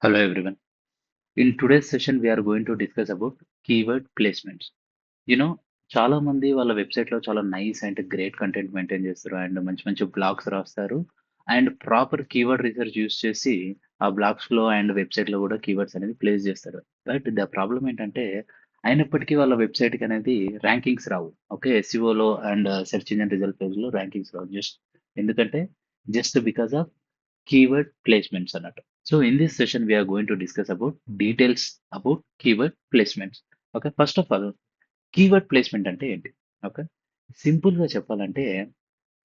Hello everyone. In today's session, we are going to discuss about keyword placements. You know, చాలా మంది వాళ్ళ వెబ్‌సైట్‌లో చాలా nice and great content maintain చేస్తారు. And మంచి మంచి బ్లాగ్స్ రాస్తారు. And proper keyword research use చేసి ఆ బ్లాగ్స్‌లో అండ్ వెబ్‌సైట్‌లో కూడా కీవర్డ్స్ అనేది ప్లేస్ చేస్తారు. బట్ ద ప్రాబ్లమ్ ఏంటంటే అయినప్పటికీ వాళ్ళ వెబ్‌సైట్‌కి అనేది ర్యాంకింగ్స్ రావు. ఓకే. ఎస్‌ఈఓలో అండ్ సెర్చ్ ఇంజిన్ రిజల్ట్ పేజ్‌లో ర్యాంకింగ్స్ రావు. ఎందుకంటే just because of keyword placements అన్నట్టు. So in this session we are going to discuss about details about keyword placements. Okay. First of all keyword placement అంటే ఏంటి? Okay. సింపుల్‌గా చెప్పాలంటే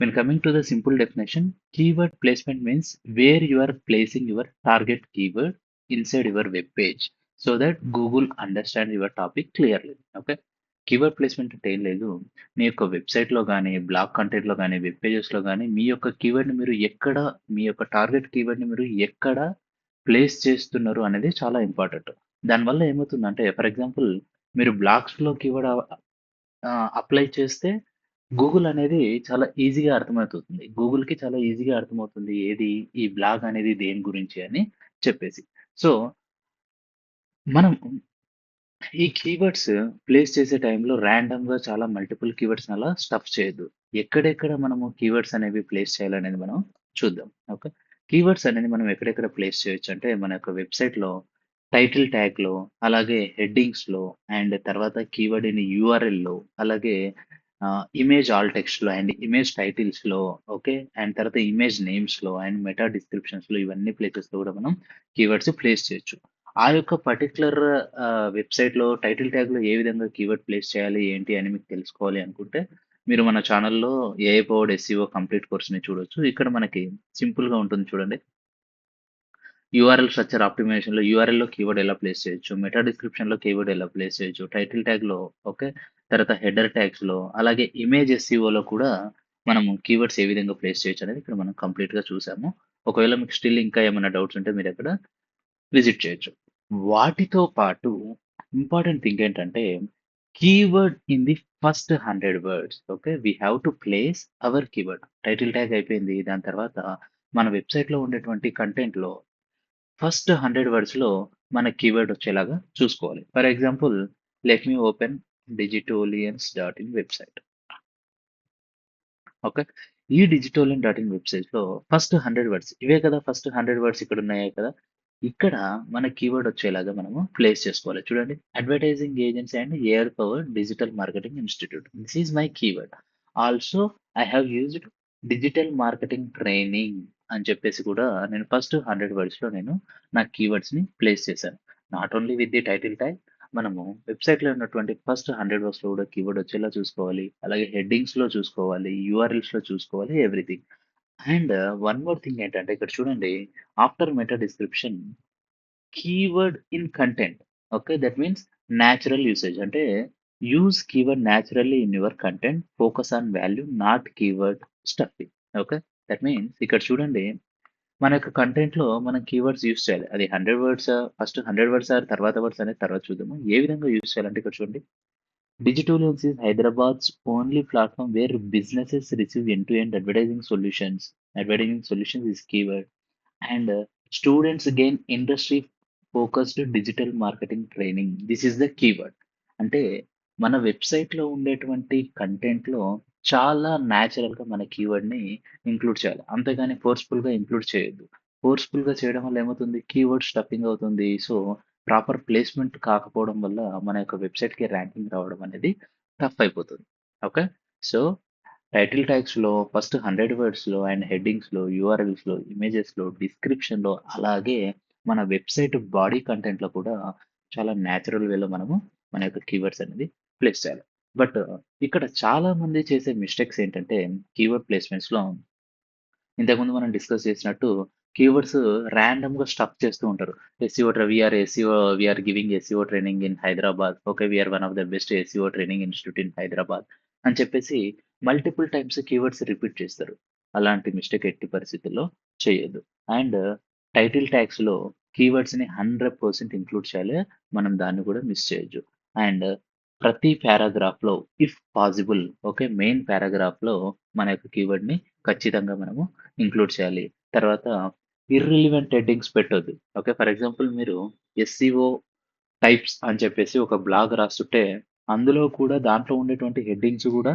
when coming to the simple definition, keyword placement means where you are placing your target keyword inside your web page so that Google understands your topic clearly. Okay. Keyword placement అంటే ఏం లేదు. మీ యొక్క వెబ్‌సైట్‌లో గాని, blog కంటెంట్‌లో గాని, web పేజెస్‌లో గాని మీ యొక్క కీవర్డ్‌ని మీరు ఎక్కడ మీ యొక్క టార్గెట్ కీవర్డ్‌ని మీరు ఎక్కడ ప్లేస్ చేస్తున్నారు అనేది చాలా ఇంపార్టెంట్. దానివల్ల ఏమవుతుందంటే ఫర్ ఎగ్జాంపుల్ మీరు బ్లాగ్స్‌లో కీవర్డ్ అప్లై చేస్తే గూగుల్ అనేది చాలా ఈజీగా అర్థమవుతుంది. గూగుల్‌కి చాలా ఈజీగా అర్థమవుతుంది. ఏది ఈ బ్లాగ్ అనేది దేని గురించి అని చెప్పేసి. సో, మనం ఈ కీవర్డ్స్ ప్లేస్ చేసే టైంలో ర్యాండమ్‌గా చాలా మల్టిపుల్ కీవర్డ్స్‌ని అలా స్టఫ్ చేయొద్దు. ఎక్కడెక్కడ మనము కీవర్డ్స్ అనేవి ప్లేస్ చేయాలనేది మనం చూద్దాం. ఓకే. కీవర్డ్స్ అనేది మనం ఎక్కడెక్కడ ప్లేస్ చేయొచ్చంటే మన యొక్క వెబ్‌సైట్‌లో టైటిల్ ట్యాగ్‌లో, అలాగే హెడ్డింగ్స్‌లో అండ్ తర్వాత కీవర్డ్ ఇన్ యూఆర్ఎల్‌లో అలాగే ఇమేజ్ ఆల్ టెక్స్ట్‌లో అండ్ ఇమేజ్ టైటిల్స్‌లో ఓకే. అండ్ తర్వాత ఇమేజ్ నేమ్స్‌లో అండ్ మెటా డిస్క్రిప్షన్స్‌లో ఇవన్నీ ప్లేసెస్‌లో కూడా మనం కీవర్డ్స్ ప్లేస్ చేయొచ్చు. ఆ యొక్క పర్టిక్యులర్ వెబ్‌సైట్‌లో టైటిల్ ట్యాగ్‌లో ఏ విధంగా కీవర్డ్ ప్లేస్ చేయాలి, ఏంటి అని మీకు తెలుసుకోవాలి అనుకుంటే, మీరు మన ఛానెల్‌లో ఏఐ పవర్డ్ ఎస్‌ఈఓ కంప్లీట్ కోర్స్‌ని చూడొచ్చు. ఇక్కడ మనకి సింపుల్‌గా ఉంటుంది చూడండి. యూఆర్ఎల్ స్ట్రక్చర్ ఆప్టిమైజేషన్‌లో యూఆర్ఎల్‌లో కీవర్డ్ ఎలా ప్లేస్ చేయొచ్చు, మెటా డిస్క్రిప్షన్‌లో కీవర్డ్ ఎలా ప్లేస్ చేయొచ్చు, టైటిల్ ట్యాగ్‌లో ఓకే. తర్వాత హెడర్ ట్యాగ్స్‌లో అలాగే ఇమేజ్ ఎస్‌ఈఓలో కూడా మనము కీవర్డ్స్ ఏ విధంగా ప్లేస్ చేయొచ్చు అనేది ఇక్కడ మనం కంప్లీట్‌గా చూసాము. ఒకవేళ మీకు స్టిల్ ఇంకా ఏమైనా డౌట్స్ ఉంటే మీరక్కడ విజిట్ చేయొచ్చు. వాటితో పాటు ఇంపార్టెంట్ థింగ్ ఏంటంటే, keyword in the first 100 words okay. We have to place our keyword. Title tag అయిపోయింది. దాని తర్వాత మన వెబ్‌సైట్‌లో ఉండేటువంటి కంటెంట్‌లో ఫస్ట్ 100 వర్డ్స్‌లో మన కీవర్డ్ వచ్చేలాగా చూసుకోవాలి. For example let me open Digitolians dot in website. Okay. ఈ డిజిటోలియన్ డాట్ ఇన్ వెబ్‌సైట్‌లో ఫస్ట్ 100 వర్డ్స్ ఇవే కదా! ఫస్ట్ 100 వర్డ్స్ ఇక్కడ ఉన్నాయి కదా! ఇక్కడ మన కీవర్డ్ వచ్చేలాగా మనము ప్లేస్ చేసుకోవాలి. చూడండి. Advertising agency and AI powered digital marketing institute. This is my keyword. Also I have used digital marketing training అని చెప్పేసి కూడా నేను ఫస్ట్ 100 వర్డ్స్‌లో నేను నా కీవర్డ్స్‌ని ప్లేస్ చేశాను. Not only with the title tag మనము వెబ్‌సైట్‌లో ఉన్నటువంటి ఫస్ట్ 100 వర్డ్స్‌లో కూడా కీవర్డ్ వచ్చేలా చూసుకోవాలి. అలాగే హెడ్డింగ్స్‌లో చూసుకోవాలి, యూఆర్ఎల్స్‌లో చూసుకోవాలి everything. And one more thing ఏంటంటే ఇక్కడ చూడండి. After meta description keyword in content. Okay. That means natural usage. అంటే use keyword naturally in your content. Focus on value not keyword stuffing. Okay. That means ఇక్కడ చూడండి. మన యొక్క కంటెంట్‌లో మనం keywords use చేయాలి. అది 100 వర్డ్సా, ఫస్ట్ 100 వర్డ్సా, తర్వాత వర్డ్స్ అనేది తర్వాత చూద్దాము. ఏ విధంగా యూజ్ చేయాలంటే ఇక్కడ చూడండి. Digitalians is Hyderabad's only platform where businesses receive end-to-end advertising solutions. Advertising solutions is keyword. And students gain industry focused digital marketing training. This is the keyword. అంటే మన వెబ్‌సైట్‌లో ఉండేటువంటి కంటెంట్‌లో చాలా న్యాచురల్‌గా మన కీవర్డ్‌ని ఇంక్లూడ్ చేయాలి. అంతేగాని ఫోర్స్‌ఫుల్‌గా ఇంక్లూడ్ చేయొద్దు. ఫోర్స్‌ఫుల్‌గా చేయడం వల్ల ఏమవుతుంది? కీవర్డ్ స్టఫింగ్ అవుతుంది. సో, ప్రాపర్ ప్లేస్‌మెంట్ కాకపోవడం వల్ల మన యొక్క వెబ్‌సైట్‌కి ర్యాంకింగ్ రావడం అనేది టఫ్ అయిపోతుంది. ఓకే. సో టైటిల్ ట్యాగ్స్‌లో ఫస్ట్ 100 వర్డ్స్‌లో అండ్ హెడ్డింగ్స్‌లో, యూఆర్ఎల్స్‌లో, ఇమేజెస్‌లో, డిస్క్రిప్షన్‌లో అలాగే మన వెబ్‌సైట్ బాడీ కంటెంట్‌లో కూడా చాలా న్యాచురల్ వేలో మనము మన యొక్క కీవర్డ్స్ అనేది ప్లేస్ చేయాలి. బట్ ఇక్కడ చాలా మంది చేసే మిస్టేక్స్ ఏంటంటే కీవర్డ్ ప్లేస్‌మెంట్స్‌లో ఇంతకుముందు మనం డిస్కస్ చేసినట్టు కీవర్డ్స్ ర్యాండమ్‌గా స్టఫ్ చేస్తూ ఉంటారు. SEO we are giving SEO training in Hyderabad. Okay. We are one of the best SEO training institute in Hyderabad అని చెప్పేసి మల్టిపుల్ టైమ్స్ కీవర్డ్స్ రిపీట్ చేస్తారు. అలాంటి మిస్టేక్ ఎట్టి పరిస్థితుల్లో చేయొద్దు. అండ్ టైటిల్ ట్యాగ్స్‌లో కీవర్డ్స్‌ని 100% ఇంక్లూడ్ చేయాలి. మనం దాన్ని కూడా మిస్ చేయొద్దు. అండ్ ప్రతి పారాగ్రాఫ్‌లో ఇఫ్ పాసిబుల్ ఓకే. మెయిన్ పారాగ్రాఫ్‌లో మన యొక్క కీవర్డ్‌ని ఖచ్చితంగా మనము ఇంక్లూడ్ చేయాలి. తర్వాత ఇర్రెలెవెంట్ హెడ్డింగ్స్ పెట్టొద్దు. ఓకే. ఫర్ ఎగ్జాంపుల్ మీరు ఎస్‌సిఓ టైప్స్ అని చెప్పేసి ఒక బ్లాగ్ రాస్తుంటే, అందులో కూడా దాంట్లో ఉండేటువంటి హెడ్డింగ్స్ గూడా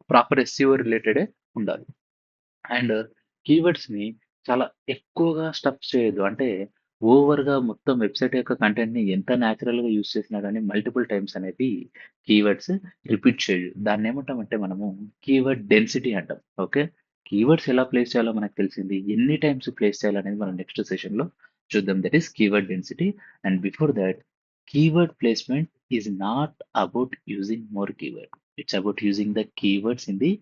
ప్రాపర్ ఎస్‌సిఓ రిలేటెడే ఉండాలి. అండ్ కీవర్డ్స్‌ని చాలా ఎక్కువగా స్టఫ్ చేయొద్దు. అంటే ఓవర్‌గా మొత్తం వెబ్‌సైట్ యొక్క కంటెంట్‌ని ఎంత న్యాచురల్‌గా యూజ్ చేసినా గాని మల్టిపుల్ టైమ్స్ అనేది కీవర్డ్స్ రిపీట్ చేయు. దాన్నేమంటామంటే మనము కీవర్డ్ డెన్సిటీ అంటాం. ఓకే. కీవర్డ్స్ ఎలా ప్లేస్ చేయాలో మనకు తెలిసింది. ఎన్ని టైమ్స్ ప్లేస్ చేయాలనేది మనం నెక్స్ట్ సెషన్‌లో చూద్దాం. That is keyword density. And before thought keyword placement is not about using more keyword. It's about using the keywords in the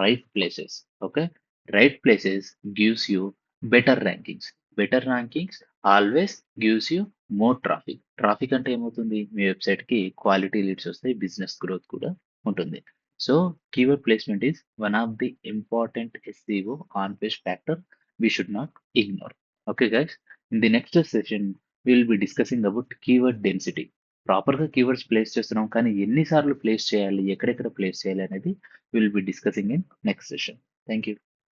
right places. Okay. Right places gives you better rankings. Better rankings always gives you more traffic. Traffic అంటే ఏమవుతుంది? మీ వెబ్‌సైట్‌కి quality leads వస్తాయి. Business growth కూడా ఉంటుంది. So, keyword placement is one of the important SEO on page factor we should not ignore. Okay guys. In the next session we will be discussing about keyword density. ప్రాపర్‌గా keywords place చేస్తున్నాం. కానీ ఎన్ని సార్లు place చేయాలి? ఎక్కడెక్కడ place చేయాలి అనేది we will be discussing in next session. Thank you.